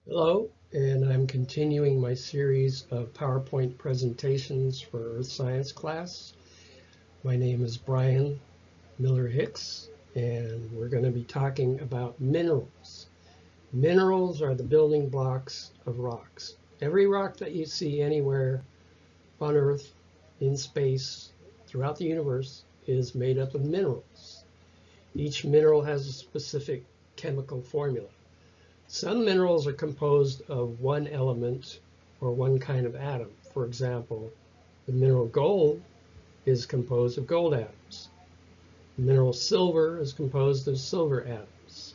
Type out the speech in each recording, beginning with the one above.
Hello, and I'm continuing my series of PowerPoint presentations for Earth Science class. My name is Brian Miller-Hicks, and we're going to be talking about minerals. Minerals are the building blocks of rocks. Every rock that you see anywhere on Earth, in space, throughout the universe is made up of minerals. Each mineral has a specific chemical formula. Some minerals are composed of one element or one kind of atom. For example, the mineral gold is composed of gold atoms. The mineral silver is composed of silver atoms.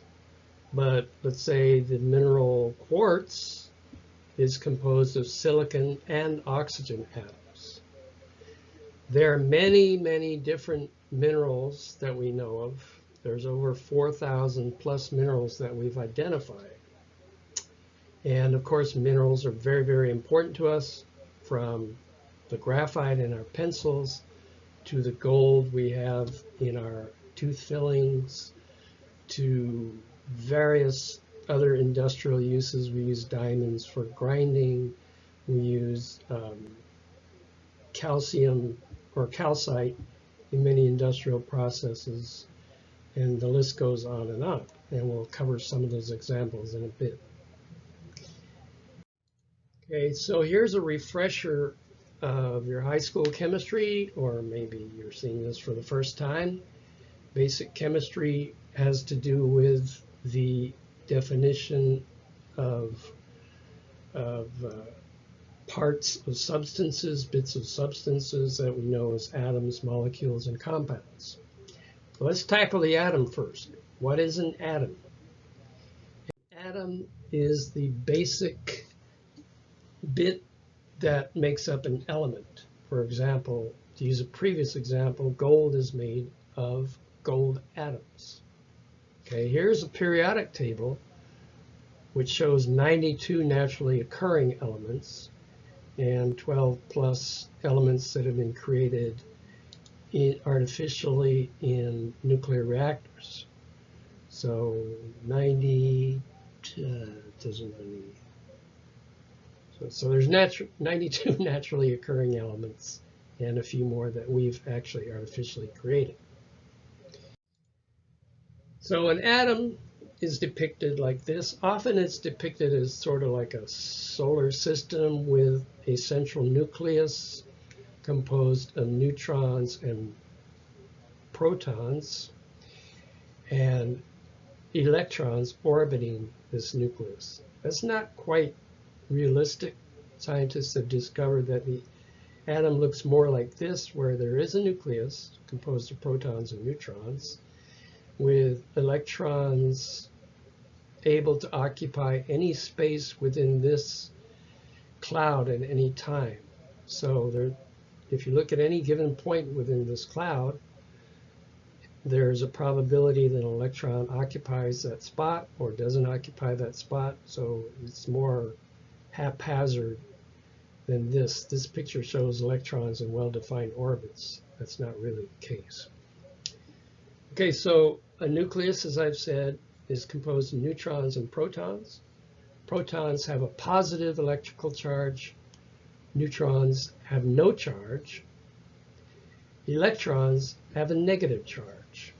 But let's say the mineral quartz is composed of silicon and oxygen atoms. There are many different minerals that we know of. There's over 4,000 plus minerals that we've identified. And of course, minerals are very important to us, from the graphite in our pencils to the gold we have in our tooth fillings to various other industrial uses. We use diamonds for grinding. We use calcium or calcite in many industrial processes, and the list goes on. And we'll cover some of those examples in a bit. Okay, so here's a refresher of your high school chemistry, or maybe you're seeing this for the first time. Basic chemistry has to do with the definition of parts of substances, bits of substances that we know as atoms, molecules, and compounds. So let's tackle the atom first. What is an atom? An atom is the basic bit that makes up an element. For example, to use a previous example, gold is made of gold atoms. Okay, here's a periodic table which shows 92 naturally occurring elements and 12 plus elements that have been created artificially in nuclear reactors. So 90 doesn't really. So there's 92 naturally occurring elements and a few more that we've actually artificially created. So an atom is depicted like this. Often it's depicted as sort of like a solar system with a central nucleus composed of neutrons and protons and electrons orbiting this nucleus. That's not quite realistic. Scientists have discovered that the atom looks more like this, where there is a nucleus composed of protons and neutrons, with electrons able to occupy any space within this cloud at any time. So if you look at any given point within this cloud, there's a probability that an electron occupies that spot or doesn't occupy that spot. So it's more haphazard than this. This picture shows electrons in well-defined orbits. That's not really the case. Okay, so a nucleus, as I've said, is composed of neutrons and protons. Protons have a positive electrical charge. Neutrons have no charge. Electrons have a negative charge.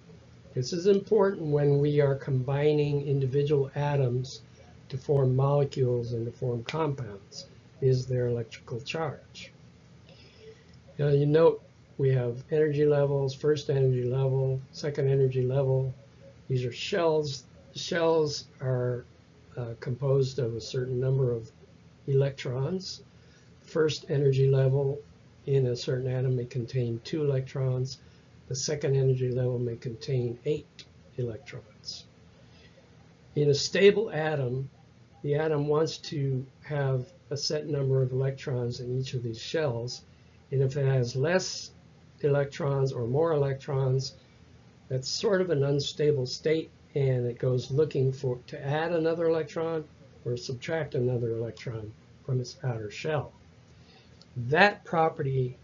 This is important when we are combining individual atoms to form molecules and to form compounds, is their electrical charge. Now you note we have energy levels, first energy level, second energy level. These are shells. The shells are composed of a certain number of electrons. First energy level in a certain atom may contain 2 electrons. The second energy level may contain 8 electrons. In a stable atom, the atom wants to have a set number of electrons in each of these shells, and if it has less electrons or more electrons, that's sort of an unstable state, and it goes looking to add another electron or subtract another electron from its outer shell. That property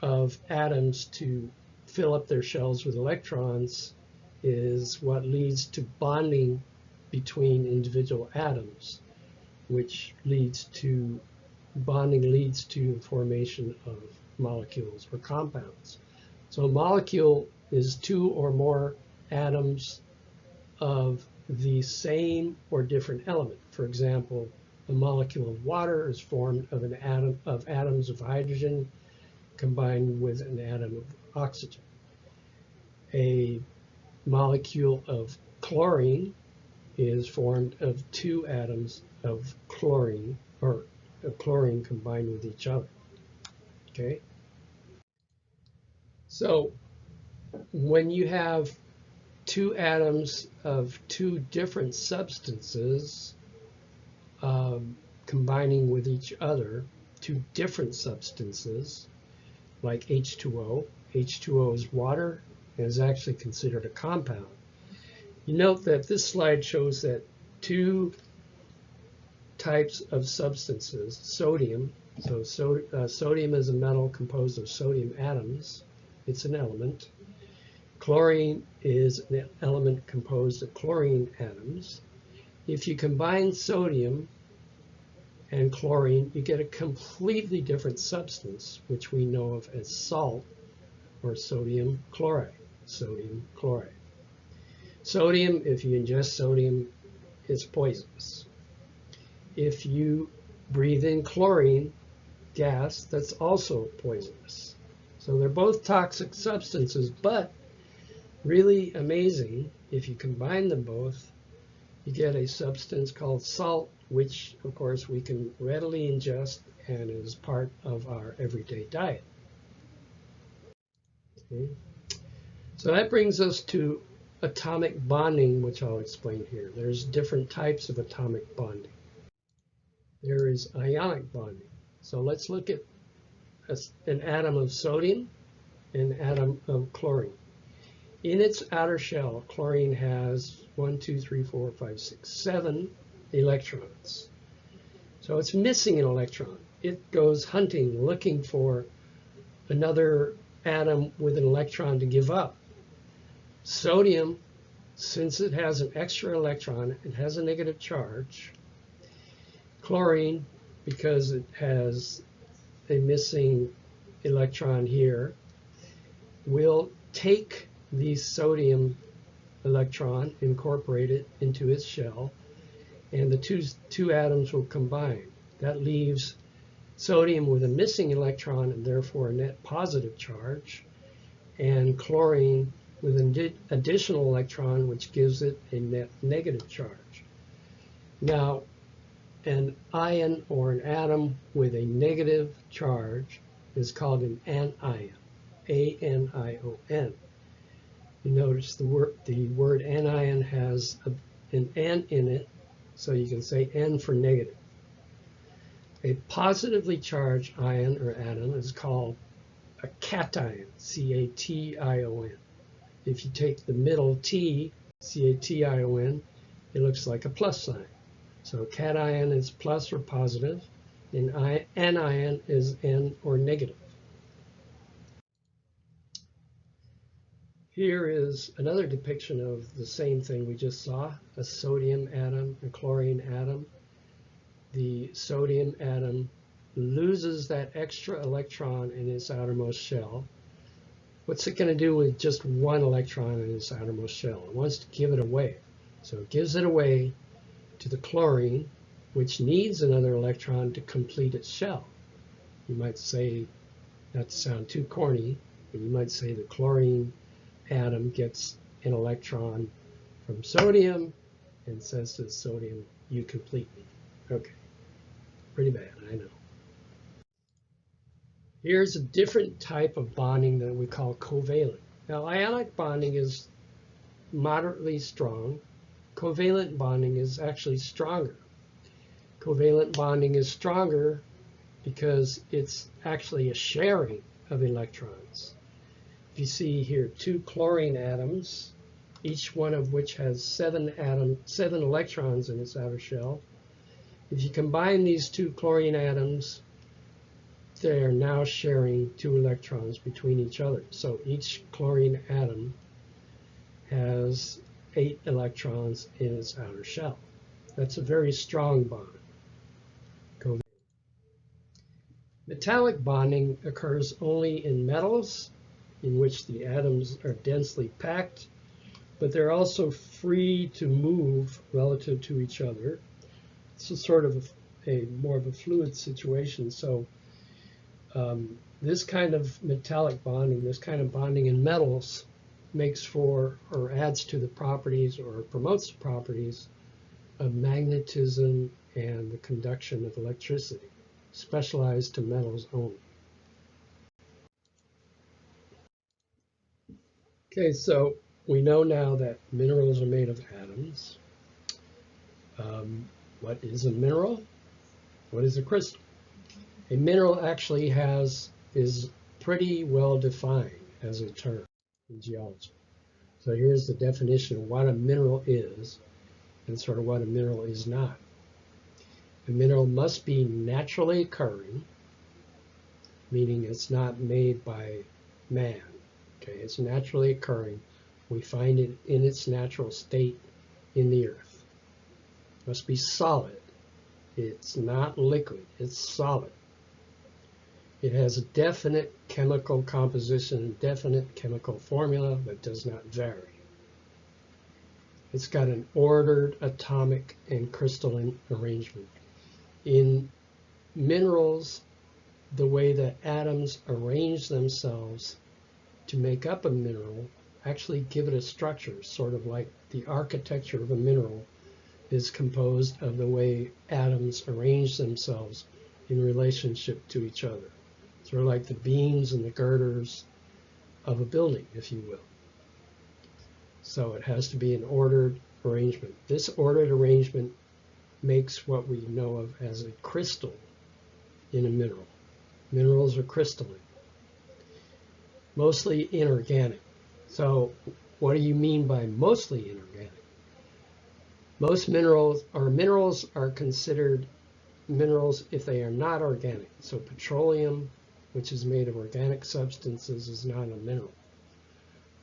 of atoms to fill up their shells with electrons is what leads to bonding between individual atoms. which leads to bonding leads to the formation of molecules or compounds. So a molecule is two or more atoms of the same or different element. For example, a molecule of water is formed of atoms of hydrogen combined with an atom of oxygen. A molecule of chlorine is formed of two atoms of chlorine, or of chlorine combined with each other. Okay? So when you have two atoms of two different substances combining with each other, two different substances, like H2O. H2O is water and is actually considered a compound. You note that this slide shows that two types of substances, sodium, sodium is a metal composed of sodium atoms. It's an element. Chlorine is an element composed of chlorine atoms. If you combine sodium and chlorine, you get a completely different substance, which we know of as salt, or sodium chloride. Sodium chloride. Sodium, if you ingest sodium, is poisonous. If you breathe in chlorine gas, that's also poisonous. So they're both toxic substances, but really amazing, if you combine them both, you get a substance called salt, which of course we can readily ingest and is part of our everyday diet. Okay. So that brings us to atomic bonding, which I'll explain here. There's different types of atomic bonding. There is ionic bonding. So let's look at an atom of sodium and an atom of chlorine. In its outer shell, chlorine has 7 electrons. So it's missing an electron. It goes hunting, looking for another atom with an electron to give up. Sodium, since it has an extra electron, it has a negative charge. Chlorine, because it has a missing electron here, will take the sodium electron, incorporate it into its shell, and the two atoms will combine. That leaves sodium with a missing electron and therefore a net positive charge, and chlorine with an additional electron, which gives it a net negative charge. Now, an ion or an atom with a negative charge is called an anion, A-N-I-O-N. You notice the word anion has an N in it, so you can say N for negative. A positively charged ion or atom is called a cation, C-A-T-I-O-N. If you take the middle T, C-A-T-I-O-N, it looks like a plus sign. So cation is plus or positive, and anion is N or negative. Here is another depiction of the same thing we just saw, a sodium atom, a chlorine atom. The sodium atom loses that extra electron in its outermost shell. What's it going to do with just one electron in its outermost shell? It wants to give it away. So it gives it away to the chlorine, which needs another electron to complete its shell. You might say, not to sound too corny, but you might say the chlorine atom gets an electron from sodium and says to the sodium, you complete me. Okay, pretty bad, I know. Here's a different type of bonding that we call covalent. Now, ionic bonding is moderately strong. Covalent bonding is actually stronger. Covalent bonding is stronger because it's actually a sharing of electrons. If you see here two chlorine atoms, each one of which has 7 electrons in its outer shell. If you combine these two chlorine atoms, they are now sharing 2 electrons between each other. So each chlorine atom has 8 electrons in its outer shell. That's a very strong bond. Metallic bonding occurs only in metals in which the atoms are densely packed, but they're also free to move relative to each other. It's a sort of more of a fluid situation. So this kind of metallic bonding, this kind of bonding in metals, makes for or adds to the properties or promotes the properties of magnetism and the conduction of electricity, specialized to metals only. Okay, so we know now that minerals are made of atoms. What is a mineral? What is a crystal? A mineral actually is pretty well defined as a term in geology. So here's the definition of what a mineral is and sort of what a mineral is not. A mineral must be naturally occurring, meaning it's not made by man. Okay, it's naturally occurring. We find it in its natural state in the earth. It must be solid. It's not liquid, it's solid. It has a definite chemical composition, definite chemical formula that does not vary. It's got an ordered atomic and crystalline arrangement. In minerals, the way that atoms arrange themselves to make up a mineral actually give it a structure, sort of like the architecture of a mineral is composed of the way atoms arrange themselves in relationship to each other. Sort of like the beams and the girders of a building, if you will. So it has to be an ordered arrangement. This ordered arrangement makes what we know of as a crystal in a mineral. Minerals are crystalline, mostly inorganic. So what do you mean by mostly inorganic? Most minerals are considered minerals if they are not organic. So petroleum, which is made of organic substances, is not a mineral.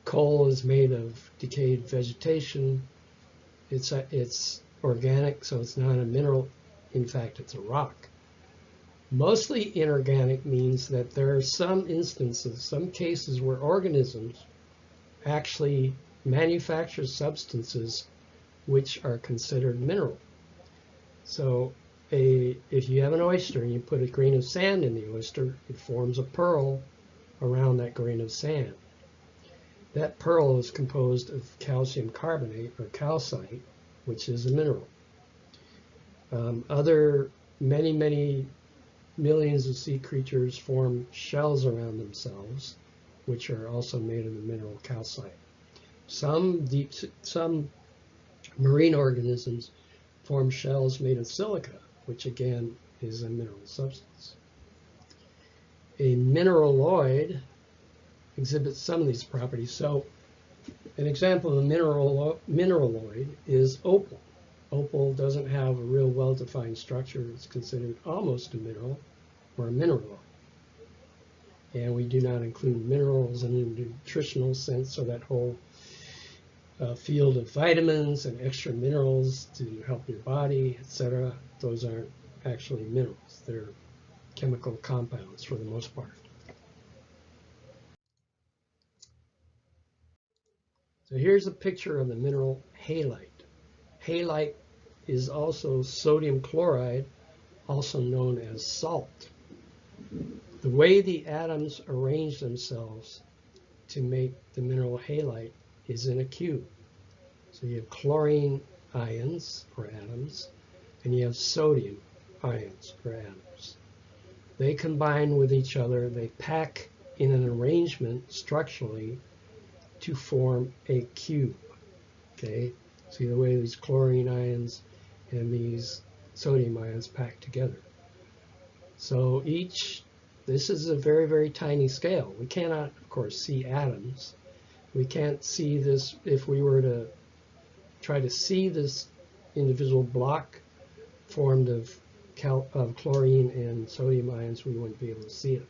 Coal is made of decayed vegetation. It's organic, so it's not a mineral. In fact, it's a rock. Mostly inorganic means that there are some instances, some cases where organisms actually manufacture substances which are considered mineral. So if you have an oyster and you put a grain of sand in the oyster, it forms a pearl around that grain of sand. That pearl is composed of calcium carbonate or calcite, which is a mineral. Many millions of sea creatures form shells around themselves, which are also made of the mineral calcite. Some marine organisms form shells made of silica, which again is a mineral substance. A mineraloid exhibits some of these properties. So an example of a mineraloid is opal. Opal doesn't have a real well-defined structure. It's considered almost a mineral or a mineraloid. And we do not include minerals in a nutritional sense, so that whole field of vitamins and extra minerals to help your body, etc. Those aren't actually minerals. They're chemical compounds for the most part. So here's a picture of the mineral halite. Halite is also sodium chloride, also known as salt. The way the atoms arrange themselves to make the mineral halite is in a cube. So you have chlorine ions, or atoms, and you have sodium ions, or atoms. They combine with each other, they pack in an arrangement structurally to form a cube. Okay, see the way these chlorine ions and these sodium ions pack together. So this is a very, very tiny scale. We cannot, of course, see atoms. We can't see this. If we were to try to see this individual block formed of chlorine and sodium ions, we wouldn't be able to see it.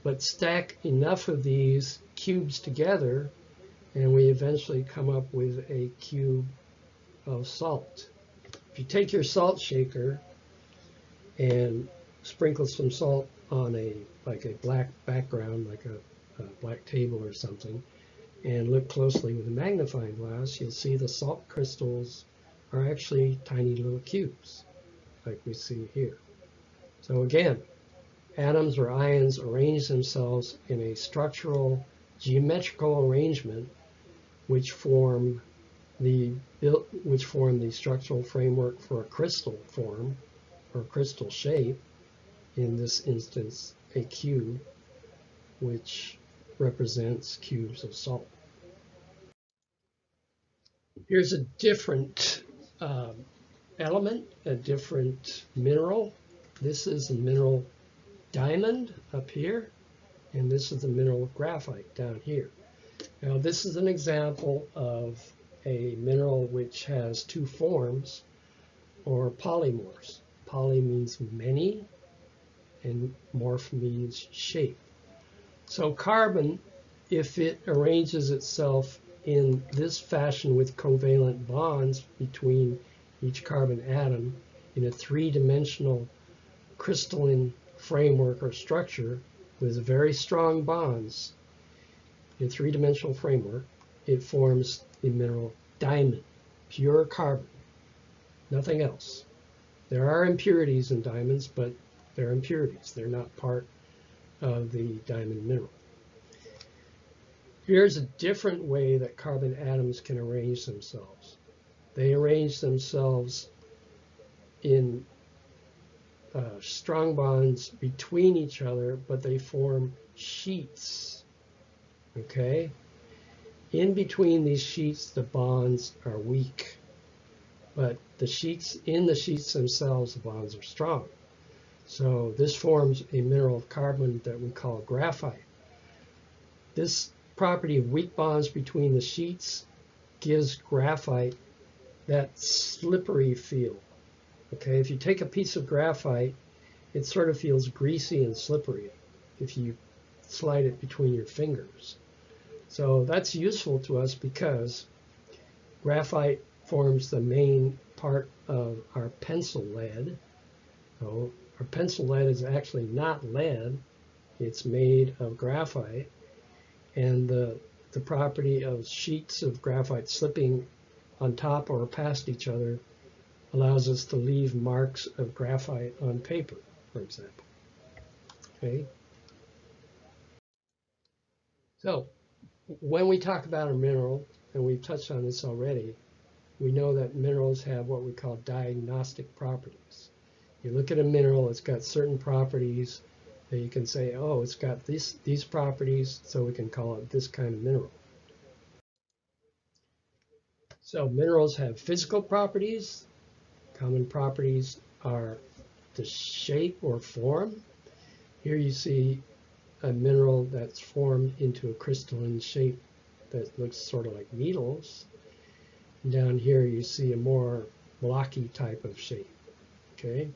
But stack enough of these cubes together, and we eventually come up with a cube of salt. If you take your salt shaker and sprinkle some salt on a black background, like a black table or something, and look closely with a magnifying glass, you'll see the salt crystals are actually tiny little cubes, like we see here. So again, atoms or ions arrange themselves in a structural, geometrical arrangement which form the structural framework for a crystal form or crystal shape, in this instance a cube, which represents cubes of salt. Here's a different element, a different mineral. This is the mineral diamond up here, and this is the mineral graphite down here. Now this is an example of a mineral which has two forms, or polymorphs. Poly means many, and morph means shape. So carbon, if it arranges itself in this fashion with covalent bonds between each carbon atom in a three-dimensional crystalline framework or structure with very strong bonds in a three-dimensional framework, it forms the mineral diamond, pure carbon, nothing else. There are impurities in diamonds, but they're impurities. They're not part of the diamond mineral. Here's a different way that carbon atoms can arrange themselves. They arrange themselves in strong bonds between each other, but they form sheets. Okay? In between these sheets, the bonds are weak, but in the sheets themselves, the bonds are strong. So this forms a mineral of carbon that we call graphite. This property of weak bonds between the sheets gives graphite that slippery feel. Okay, if you take a piece of graphite, it sort of feels greasy and slippery if you slide it between your fingers. So that's useful to us because graphite forms the main part of our pencil lead. So our pencil lead is actually not lead, it's made of graphite, and the property of sheets of graphite slipping on top or past each other allows us to leave marks of graphite on paper, for example. Okay. So when we talk about a mineral, and we've touched on this already, we know that minerals have what we call diagnostic properties. You look at a mineral, it's got certain properties that you can say, oh, it's got these properties, so we can call it this kind of mineral. So minerals have physical properties. Common properties are the shape or form. Here you see a mineral that's formed into a crystalline shape that looks sort of like needles. And down here you see a more blocky type of shape. Okay.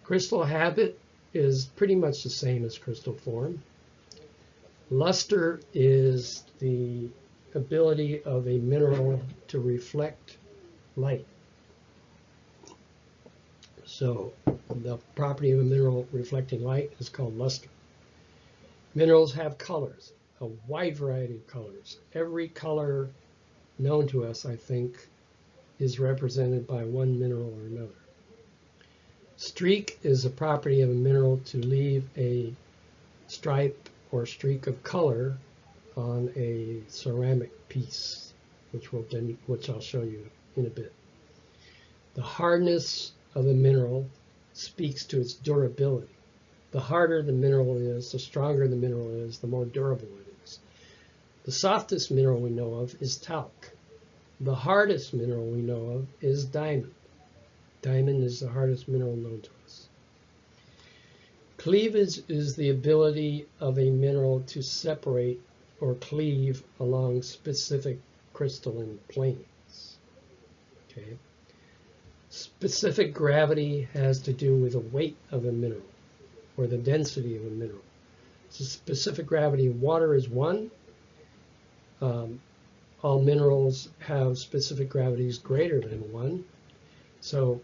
Crystal habit is pretty much the same as crystal form. Luster is the ability of a mineral to reflect light. So the property of a mineral reflecting light is called luster. Minerals have colors, a wide variety of colors. Every color known to us, I think, is represented by one mineral or another. Streak is a property of a mineral to leave a stripe or streak of color on a ceramic piece, which I'll show you in a bit. The hardness of a mineral speaks to its durability. The harder the mineral is, the stronger the mineral is, the more durable it is. The softest mineral we know of is talc. The hardest mineral we know of is diamond. Diamond is the hardest mineral known to us. Cleavage is the ability of a mineral to separate or cleave along specific crystalline planes. Okay. Specific gravity has to do with the weight of a mineral or the density of a mineral. So specific gravity of water is 1. All minerals have specific gravities greater than 1. So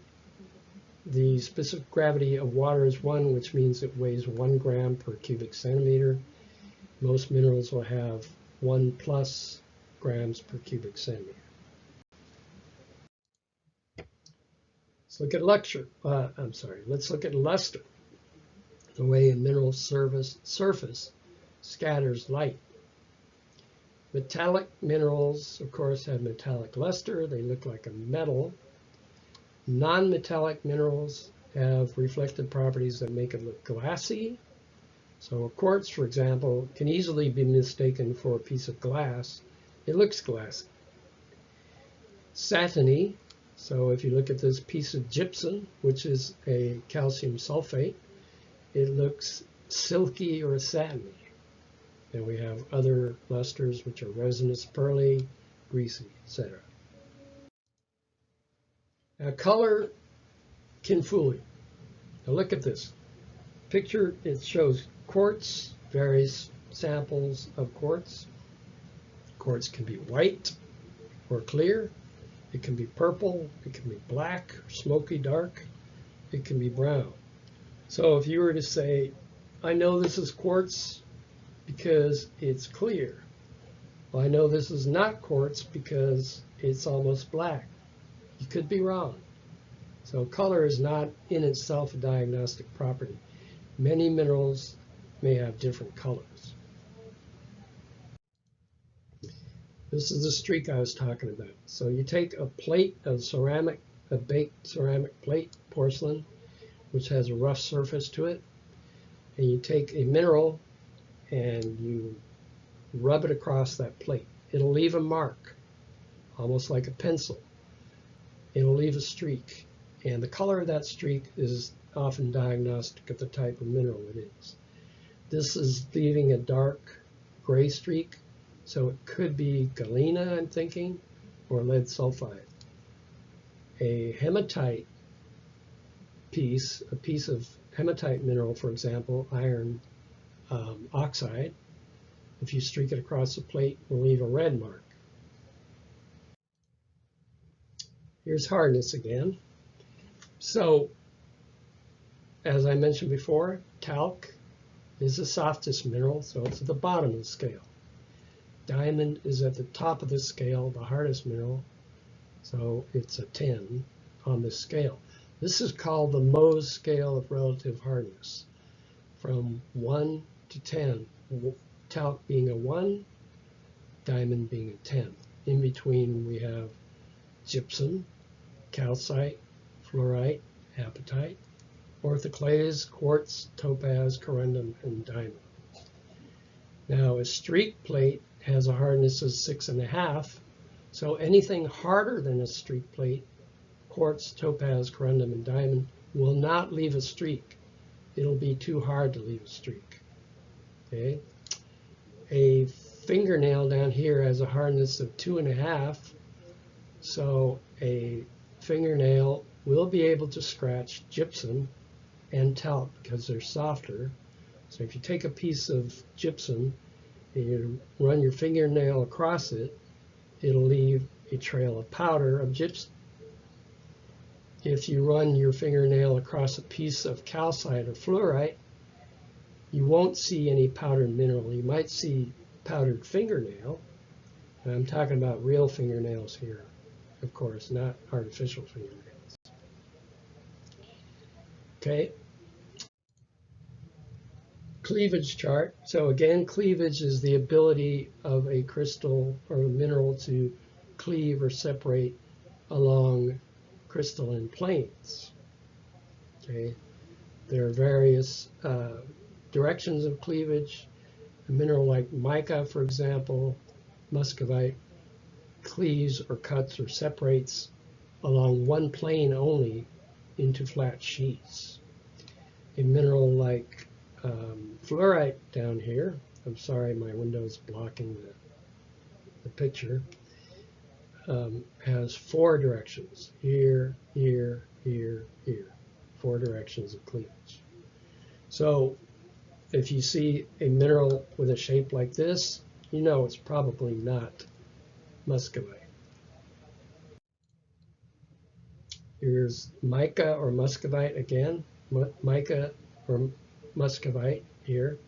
The specific gravity of water is 1, which means it weighs 1 gram per cubic centimeter. Most minerals will have 1 plus grams per cubic centimeter. Let's look at let's look at luster, the way a mineral surface scatters light. Metallic minerals, of course, have metallic luster. They look like a metal. Non-metallic minerals have reflective properties that make it look glassy. So a quartz, for example, can easily be mistaken for a piece of glass. It looks glassy. Satiny, so if you look at this piece of gypsum, which is a calcium sulfate, it looks silky or satiny. And we have other lusters, which are resinous, pearly, greasy, etc. Now, color can fool you. Now, look at this picture. It shows quartz, various samples of quartz. Quartz can be white or clear. It can be purple. It can be black or smoky dark. It can be brown. So if you were to say, I know this is quartz because it's clear. Well, I know this is not quartz because it's almost black. You could be wrong. So color is not in itself a diagnostic property. Many minerals may have different colors. This is the streak I was talking about. So you take a plate of ceramic, a baked ceramic plate, porcelain, which has a rough surface to it, and you take a mineral and you rub it across that plate. It'll leave a mark, almost like a pencil. It'll leave a streak, and the color of that streak is often diagnostic of the type of mineral it is. This is leaving a dark gray streak, so it could be galena, I'm thinking, or lead sulfide. A hematite piece, a piece of hematite mineral, for example, iron oxide, if you streak it across the plate, will leave a red mark. Here's hardness again. So, as I mentioned before, talc is the softest mineral, so it's at the bottom of the scale. Diamond is at the top of the scale, the hardest mineral, so it's a 10 on this scale. This is called the Mohs scale of relative hardness, from 1 to 10, talc being a 1, diamond being a 10. In between we have gypsum, calcite, fluorite, apatite, orthoclase, quartz, topaz, corundum, and diamond. Now a streak plate has a hardness of 6.5, so anything harder than a streak plate, quartz, topaz, corundum, and diamond, will not leave a streak. It'll be too hard to leave a streak. Okay? A fingernail down here has a hardness of 2.5, so a fingernail will be able to scratch gypsum and talc because they're softer. So if you take a piece of gypsum and you run your fingernail across it, it'll leave a trail of powder of gypsum. If you run your fingernail across a piece of calcite or fluorite, you won't see any powdered mineral. You might see powdered fingernail. And I'm talking about real fingernails here, of course, not artificial fingernails. Okay. Cleavage chart. So again, cleavage is the ability of a crystal or a mineral to cleave or separate along crystalline planes. Okay. There are various directions of cleavage. A mineral like mica, for example, muscovite, cleaves or cuts or separates along one plane only into flat sheets. A mineral like fluorite down here, I'm sorry my window's blocking the picture, has 4 directions, here, here, here, here, 4 directions of cleavage. So if you see a mineral with a shape like this, you know it's probably not muscovite. Here's mica or muscovite again. Mica or muscovite here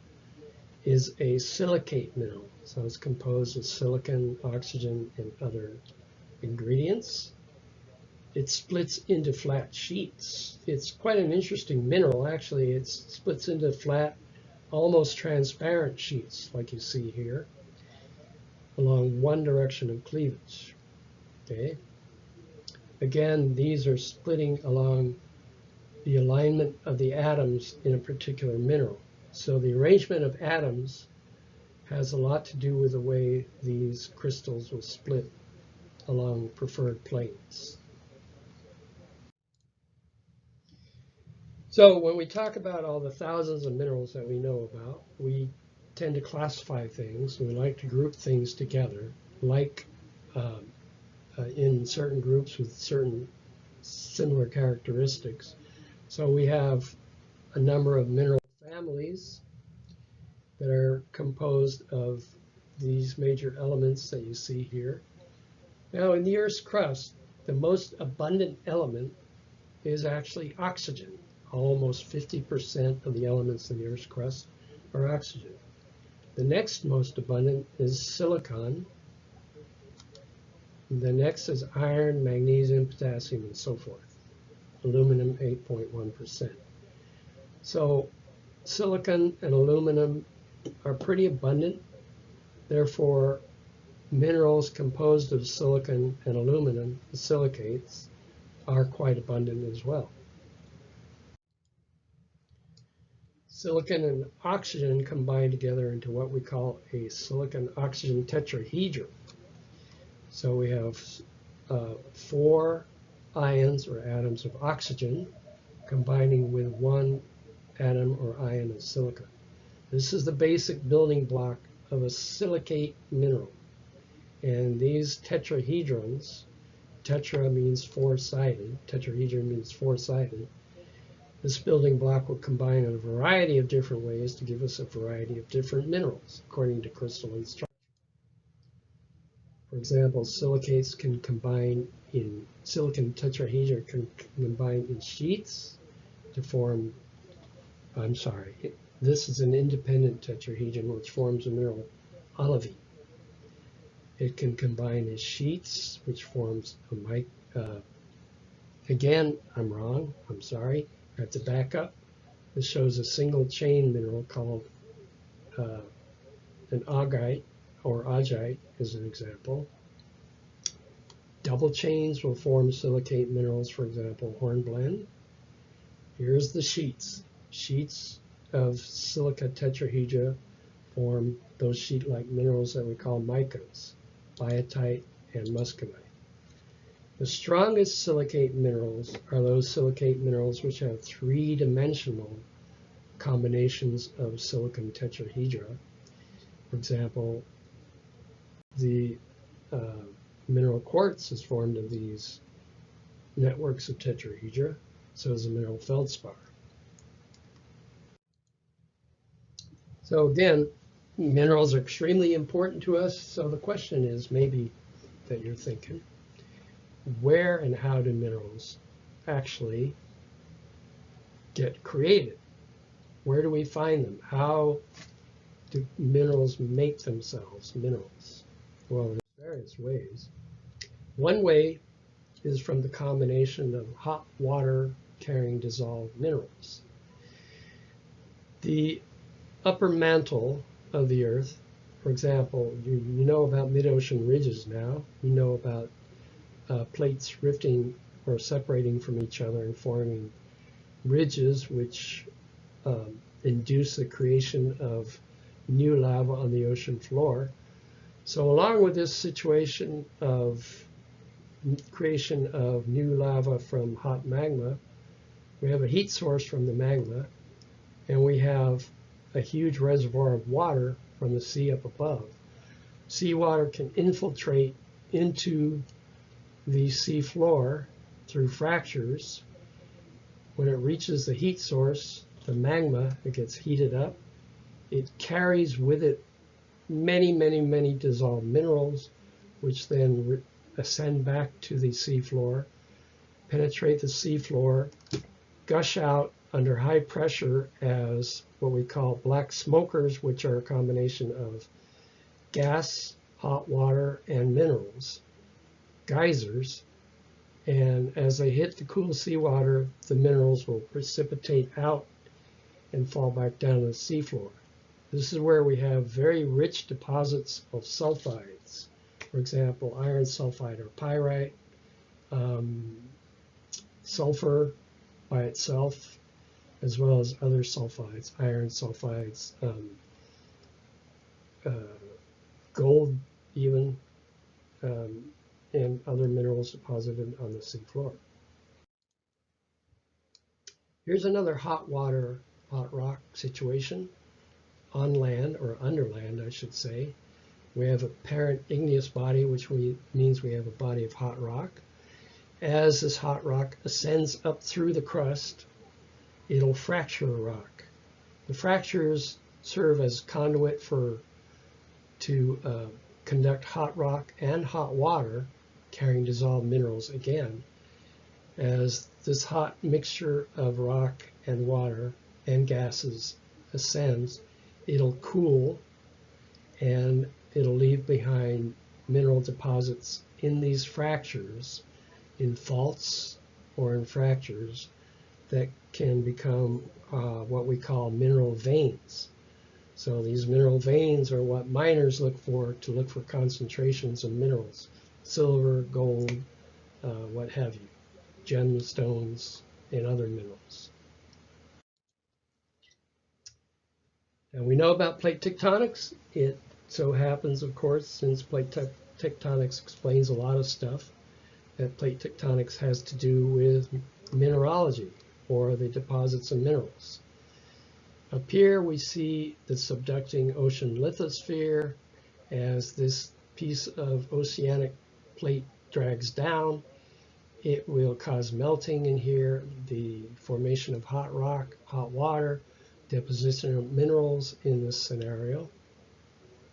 is a silicate mineral. So it's composed of silicon, oxygen, and other ingredients. It splits into flat sheets. It's quite an interesting mineral, actually. It splits into flat, almost transparent sheets, like you see here, along one direction of cleavage. Okay. Again, these are splitting along the alignment of the atoms in a particular mineral. So the arrangement of atoms has a lot to do with the way these crystals will split along preferred planes. So when we talk about all the thousands of minerals that we know about, we tend to classify things. We like to group things together, like in certain groups with certain similar characteristics. So we have a number of mineral families that are composed of these major elements that you see here. Now, in the Earth's crust, the most abundant element is actually oxygen. Almost 50% of the elements in the Earth's crust are oxygen. The next most abundant is silicon. The next is iron, magnesium, potassium, and so forth. Aluminum, 8.1%. So silicon and aluminum are pretty abundant. Therefore, minerals composed of silicon and aluminum, the silicates, are quite abundant as well. Silicon and oxygen combine together into what we call a silicon-oxygen tetrahedron. So we have 4 ions or atoms of oxygen combining with 1 atom or ion of silicon. This is the basic building block of a silicate mineral. And these tetrahedrons, tetra means 4-sided, tetrahedron means 4-sided. This building block will combine in a variety of different ways to give us a variety of different minerals according to crystalline structure. For example, silicates can combine in, silicon tetrahedron can combine in sheets to form, this is an independent tetrahedron which forms the mineral olivine. It can combine in sheets which forms a mic. Again, I'm wrong, I'm sorry. I have to back up. This shows a single chain mineral called an augite or augite as an example. Double chains will form silicate minerals, for example, hornblende. Here's the sheets. Sheets of silica tetrahedra form those sheet-like minerals that we call micas, biotite and muscovite. The strongest silicate minerals are those silicate minerals which have 3-dimensional combinations of silicon tetrahedra. For example, the mineral quartz is formed of these networks of tetrahedra, so is the mineral feldspar. So again, minerals are extremely important to us, so the question is maybe that you're thinking, where and how do minerals actually get created? Where do we find them? How do minerals make themselves minerals? Well, there's various ways. One way is from the combination of hot water carrying dissolved minerals. The upper mantle of the Earth, for example, you know about mid-ocean ridges now. You know about plates rifting or separating from each other and forming ridges which induce the creation of new lava on the ocean floor. So along with this situation of creation of new lava from hot magma, we have a heat source from the magma, and we have a huge reservoir of water from the sea up above. Seawater can infiltrate into the sea floor through fractures. When it reaches the heat source, the magma, it gets heated up. It carries with it many, many, many dissolved minerals, which then ascend back to the sea floor. penetrate the seafloor, gush out under high pressure as what we call black smokers, which are a combination of gas, hot water, and minerals, geysers. And as they hit the cool seawater, the minerals will precipitate out and fall back down to the seafloor. This is where we have very rich deposits of sulfides. For example, iron sulfide or pyrite, sulfur by itself, as well as other sulfides, iron sulfides, gold even, and other minerals deposited on the seafloor. Here's another hot water, hot rock situation on land, or under land, I should say. We have a parent igneous body, which means we have a body of hot rock. As this hot rock ascends up through the crust, it'll fracture a rock. The fractures serve as conduit to conduct hot rock and hot water, carrying dissolved minerals again. As this hot mixture of rock and water and gases ascends, it'll cool and it'll leave behind mineral deposits in these fractures, in faults or in fractures that can become what we call mineral veins. So these mineral veins are what miners look for to look for concentrations of minerals, silver, gold, what have you, gemstones, and other minerals. And we know about plate tectonics. It so happens, of course, since plate tectonics explains a lot of stuff, that plate tectonics has to do with mineralogy, or the deposits of minerals. Up here we see the subducting ocean lithosphere. As this piece of oceanic plate drags down, it will cause melting in here, the formation of hot rock, hot water, deposition of minerals in this scenario.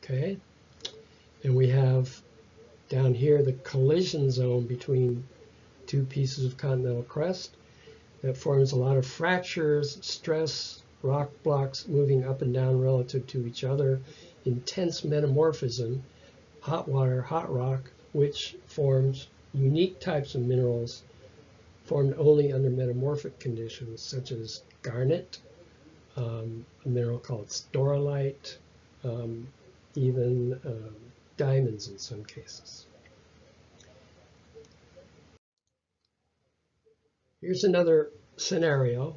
Okay, and we have down here the collision zone between two pieces of continental crust that forms a lot of fractures, stress, rock blocks moving up and down relative to each other, intense metamorphism, hot water, hot rock, which forms unique types of minerals formed only under metamorphic conditions, such as garnet, a mineral called storolite, even diamonds in some cases. Here's another scenario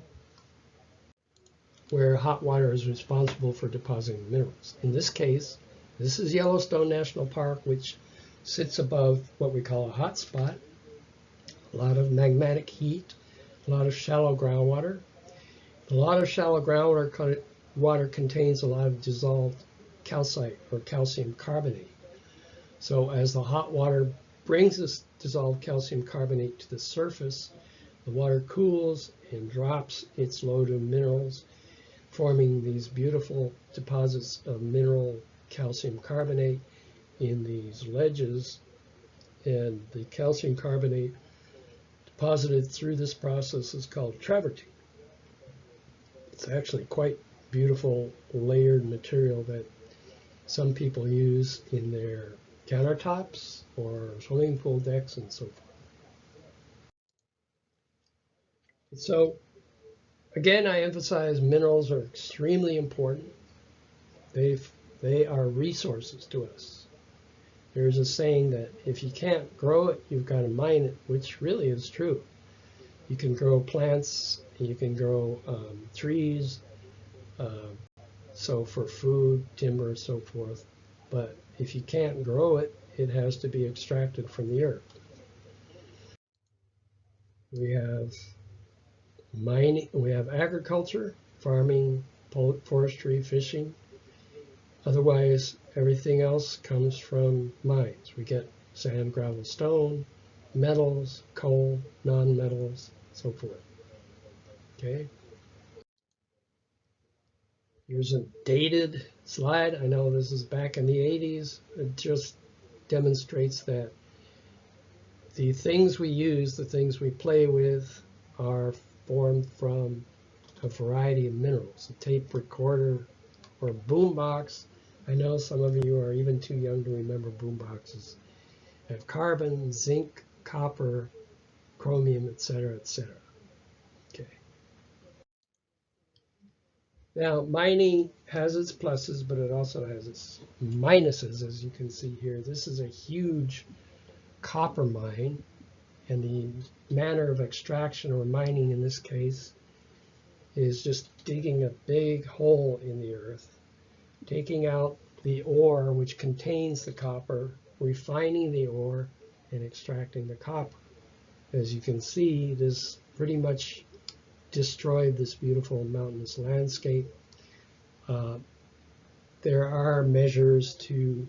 where hot water is responsible for depositing minerals. In this case, this is Yellowstone National Park, which sits above what we call a hot spot. A lot of magmatic heat, a lot of shallow groundwater. A lot of shallow groundwater contains a lot of dissolved calcite or calcium carbonate. So as the hot water brings this dissolved calcium carbonate to the surface, the water cools and drops its load of minerals, forming these beautiful deposits of mineral calcium carbonate in these ledges. And the calcium carbonate deposited through this process is called travertine. It's actually quite beautiful layered material that some people use in their countertops or swimming pool decks and so forth. So again, I emphasize minerals are extremely important. They are resources to us. There's a saying that if you can't grow it, you've got to mine it, which really is true. You can grow plants, you can grow trees, so for food, timber, so forth. But if you can't grow it, it has to be extracted from the earth. We have mining, we have agriculture, farming, forestry, fishing. Otherwise, everything else comes from mines. We get sand, gravel, stone, metals, coal, non-metals, so forth. Okay. Here's a dated slide. I know this is back in the 80s. It just demonstrates that The things we use, the things we play with, are formed from a variety of minerals. A tape recorder or a boom box. I know some of you are even too young to remember boom boxes. Have carbon, zinc, copper, chromium, etc., etc. Okay. Now, mining has its pluses, but it also has its minuses, as you can see here. This is a huge copper mine, and the manner of extraction, or mining in this case, is just digging a big hole in the earth, taking out the ore which contains the copper, refining the ore, and extracting the copper. As you can see, this pretty much destroyed this beautiful mountainous landscape. There are measures to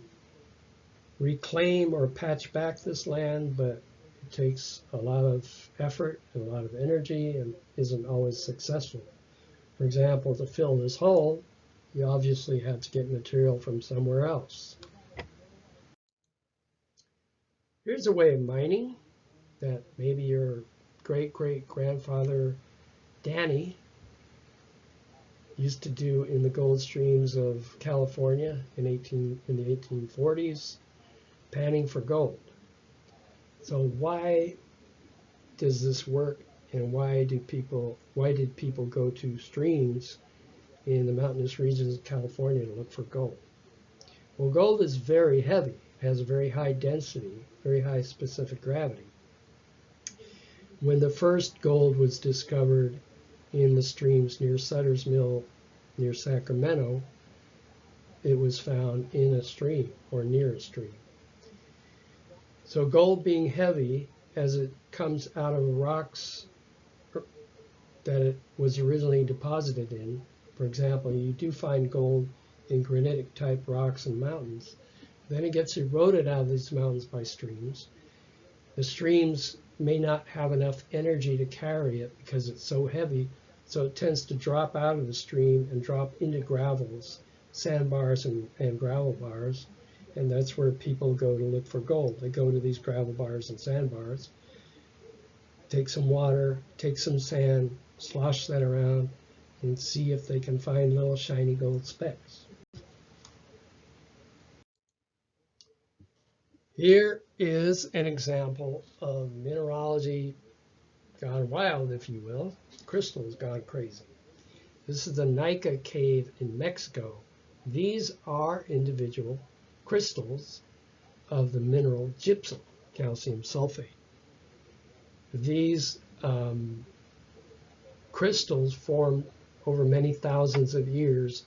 reclaim or patch back this land, but it takes a lot of effort and a lot of energy and isn't always successful. For example, to fill this hole, you obviously had to get material from somewhere else. Here's a way of mining that maybe your great-great-grandfather Danny used to do in the gold streams of California in the 1840s, panning for gold. So why does this work, and why did people go to streams in the mountainous regions of California to look for gold? Well, gold is very heavy, has a very high density, very high specific gravity. When the first gold was discovered in the streams near Sutter's Mill, near Sacramento, it was found in a stream or near a stream. So gold being heavy, as it comes out of rocks that it was originally deposited in, for example, you do find gold in granitic type rocks and mountains. Then it gets eroded out of these mountains by streams. The streams may not have enough energy to carry it because it's so heavy, so it tends to drop out of the stream and drop into gravels, sandbars and gravel bars, and that's where people go to look for gold. They go to these gravel bars and sandbars, take some water, take some sand, slosh that around, and see if they can find little shiny gold specks. Here is an example of mineralogy gone wild, if you will. Crystals gone crazy. This is the Nika cave in Mexico. These are individual crystals of the mineral gypsum, calcium sulfate. These crystals formed over many thousands of years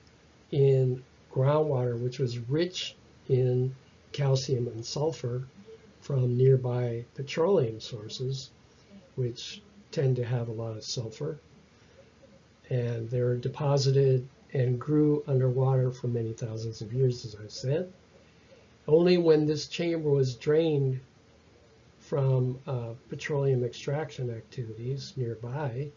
in groundwater, which was rich in calcium and sulfur from nearby petroleum sources, which tend to have a lot of sulfur. And they were deposited and grew underwater for many thousands of years, as I said. Only when this chamber was drained from petroleum extraction activities nearby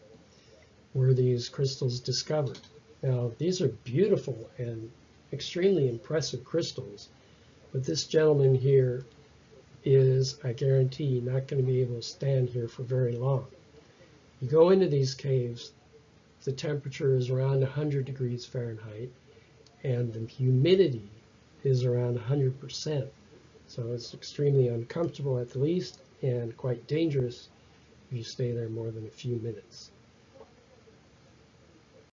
were these crystals discovered. Now, these are beautiful and extremely impressive crystals, but this gentleman here is, I guarantee, not going to be able to stand here for very long. You go into these caves, the temperature is around 100 degrees Fahrenheit, and the humidity is around 100%. So it's extremely uncomfortable at the least, and quite dangerous if you stay there more than a few minutes.